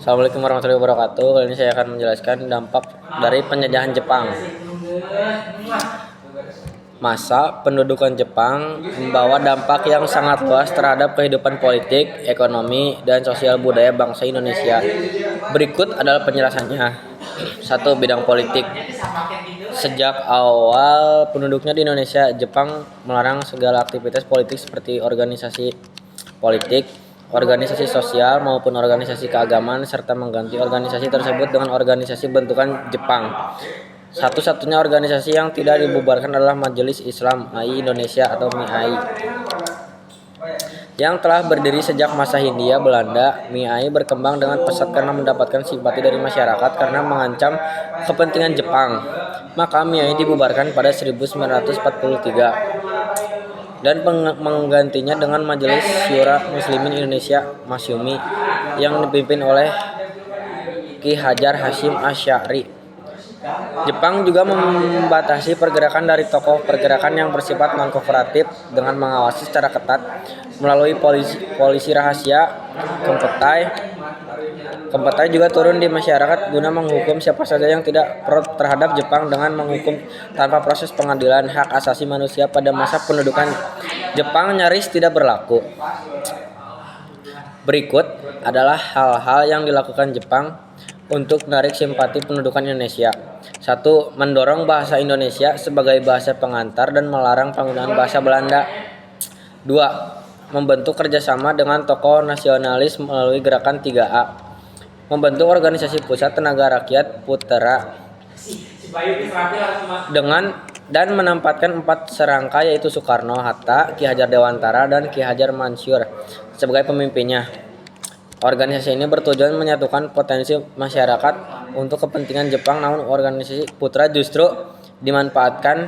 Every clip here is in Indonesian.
Assalamualaikum warahmatullahi wabarakatuh. Kali ini saya akan menjelaskan dampak dari penjajahan Jepang. Masa pendudukan Jepang membawa dampak yang sangat luas terhadap kehidupan politik, ekonomi, dan sosial budaya bangsa Indonesia. Berikut adalah penjelasannya. 1. Bidang politik. Sejak awal penduduknya di Indonesia, Jepang melarang segala aktivitas politik seperti organisasi politik, organisasi sosial maupun organisasi keagamaan, serta mengganti organisasi tersebut dengan organisasi bentukan Jepang. Satu-satunya organisasi yang tidak dibubarkan adalah Majelis Islam AI Indonesia atau MIAI, yang telah berdiri sejak masa Hindia Belanda. MIAI berkembang dengan pesat karena mendapatkan simpati dari masyarakat karena mengancam kepentingan Jepang. Maka MIAI dibubarkan pada 1943 dan menggantinya dengan Majelis Syura Muslimin Indonesia (Masyumi) yang dipimpin oleh Ki Hajar Hasyim Asy'ari. Jepang juga membatasi pergerakan dari tokoh pergerakan yang bersifat non-kooperatif dengan mengawasi secara ketat melalui polisi rahasia. Kempetai juga turun di masyarakat guna menghukum siapa saja yang tidak pro terhadap Jepang dengan menghukum tanpa proses pengadilan. Hak asasi manusia pada masa pendudukan Jepang nyaris tidak berlaku. Berikut adalah hal-hal yang dilakukan Jepang untuk menarik simpati pendudukan Indonesia. 1. Mendorong bahasa Indonesia sebagai bahasa pengantar dan melarang penggunaan bahasa Belanda. 2. Membentuk kerjasama dengan tokoh nasionalis melalui gerakan 3A. Membentuk organisasi pusat tenaga rakyat Putra dan menempatkan 4 serangka yaitu Soekarno, Hatta, Ki Hajar Dewantara, dan Ki Hajar Mansur sebagai pemimpinnya. Organisasi ini bertujuan menyatukan potensi masyarakat untuk kepentingan Jepang, namun organisasi Putra justru dimanfaatkan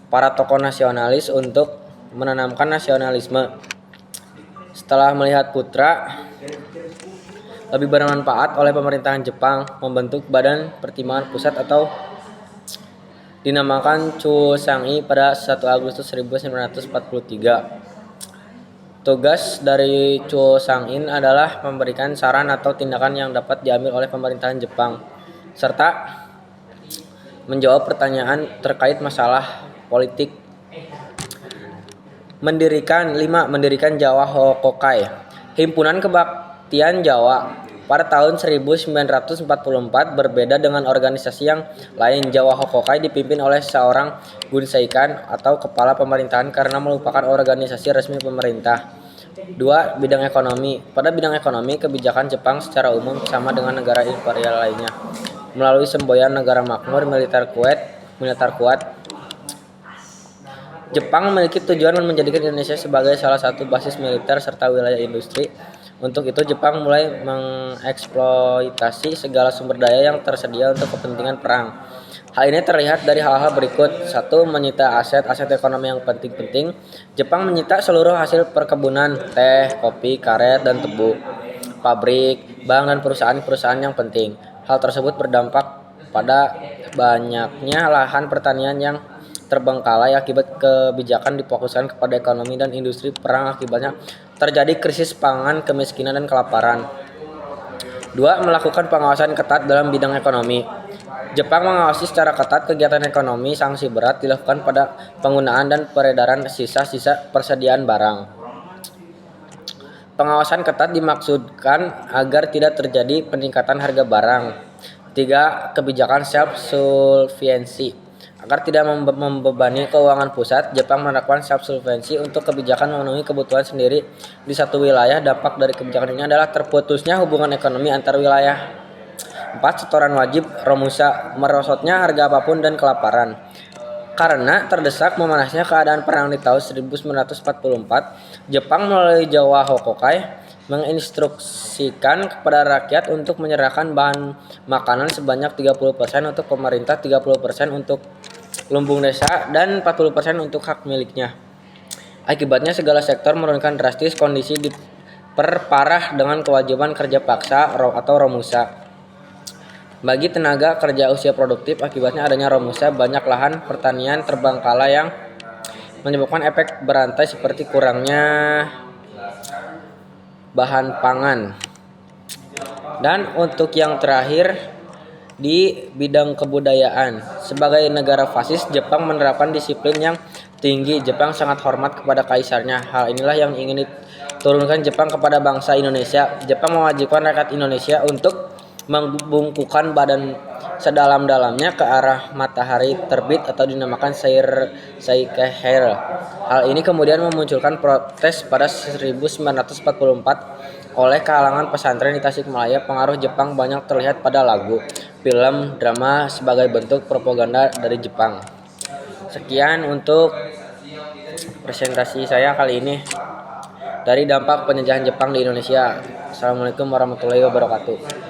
para tokoh nasionalis untuk menanamkan nasionalisme. Setelah melihat Putra lebih bermanfaat oleh pemerintahan Jepang, membentuk Badan Pertimbangan Pusat atau dinamakan Chusangi pada 1 Agustus 1943. Tugas dari Chosangin adalah memberikan saran atau tindakan yang dapat diambil oleh pemerintahan Jepang, serta menjawab pertanyaan terkait masalah politik. 5. Mendirikan Jawa Hokokai, Himpunan Kebaktian Jawa. Pada tahun 1944 berbeda dengan organisasi yang lain, Jawa Hokokai dipimpin oleh seorang Gunseikan atau kepala pemerintahan karena merupakan organisasi resmi pemerintah. 2. Bidang ekonomi. Pada bidang ekonomi, kebijakan Jepang secara umum sama dengan negara imperial lainnya. Melalui semboyan negara makmur, militer kuat, Jepang memiliki tujuan menjadikan Indonesia sebagai salah satu basis militer serta wilayah industri. Untuk itu, Jepang mulai mengeksploitasi segala sumber daya yang tersedia untuk kepentingan perang. Hal ini terlihat dari hal-hal berikut. 1. Menyita aset ekonomi yang penting. Jepang menyita seluruh hasil perkebunan, teh, kopi, karet, dan tebu, pabrik, bank, dan perusahaan-perusahaan yang penting. Hal tersebut berdampak pada banyaknya lahan pertanian yang terbengkalai akibat kebijakan difokuskan kepada ekonomi dan industri perang. Akibatnya terjadi krisis pangan, kemiskinan, dan kelaparan. 2. Melakukan pengawasan ketat dalam bidang ekonomi. Jepang mengawasi secara ketat kegiatan ekonomi. Sanksi berat dilakukan pada penggunaan dan peredaran sisa-sisa persediaan barang. Pengawasan ketat dimaksudkan agar tidak terjadi peningkatan harga barang. 3. Kebijakan self-sufficiency. Agar tidak membebani keuangan pusat, Jepang menerapkan self-sufficiency untuk kebijakan memenuhi kebutuhan sendiri di satu wilayah. Dampak dari kebijakan ini adalah terputusnya hubungan ekonomi antar wilayah. 4. Setoran wajib Romusa. Merosotnya harga apapun dan kelaparan. Karena terdesak memanasnya keadaan perang di tahun 1944, Jepang melalui Jawa Hokokai menginstruksikan kepada rakyat untuk menyerahkan bahan makanan sebanyak 30% untuk pemerintah, 30% untuk lumbung desa, dan 40% untuk hak miliknya. Akibatnya segala sektor menurunkan drastis, kondisi diperparah dengan kewajiban kerja paksa atau Romusa bagi tenaga kerja usia produktif. Akibatnya adanya Romusa, banyak lahan pertanian terbengkalai yang menyebabkan efek berantai seperti kurangnya bahan pangan, Dan untuk yang terakhir di bidang kebudayaan, sebagai negara fasis, Jepang menerapkan disiplin yang tinggi. Jepang sangat hormat kepada kaisarnya. Hal inilah yang ingin diturunkan Jepang kepada bangsa Indonesia. Jepang mewajibkan rakyat Indonesia untuk membungkukkan badan sedalam-dalamnya ke arah matahari terbit atau dinamakan Seikaiher. Hal ini kemudian memunculkan protes pada 1944 oleh kalangan pesantren di Tasikmalaya. Pengaruh Jepang banyak terlihat pada lagu, film, drama sebagai bentuk propaganda dari Jepang. Sekian untuk presentasi saya kali ini dari dampak penjajahan Jepang di Indonesia. Assalamualaikum warahmatullahi wabarakatuh.